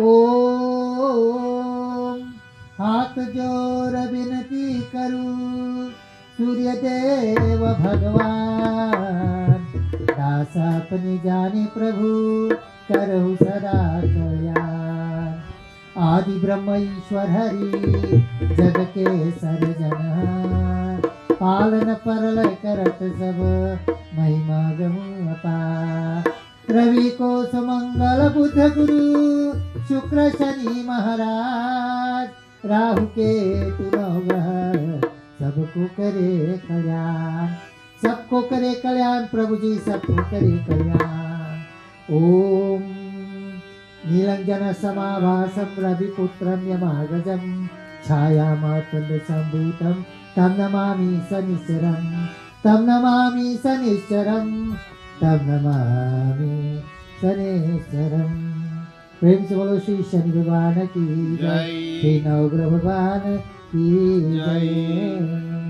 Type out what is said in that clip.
ओम हाथ जोर विनती करूं सूर्यदेव भगवान, दास अपनी जाने प्रभु करहु सदा कल्याण। आदि ब्रह्म ईश्वर हरि जग के सर्जन, पालन परलय करत सब महिमा गहु अपार। रवि को सुमंगल बुध गुरु शुक्र शनि महाराज, राहु के नौ ग्रह सबको करे कल्याण। सबको करे कल्याण प्रभु जी, सबको करे कल्याण। ओम नीलंजन समाभासं रविपुत्रं यमागजं, छायामातंड संभूतं तं नमामि शनिश्चरं, तं नमामि शनिश्चरं, तं नमामि शनिश्चरं। प्रेम से बोलो श्री शनि भगवान की जय, श्री नवग्रह भगवान की जय।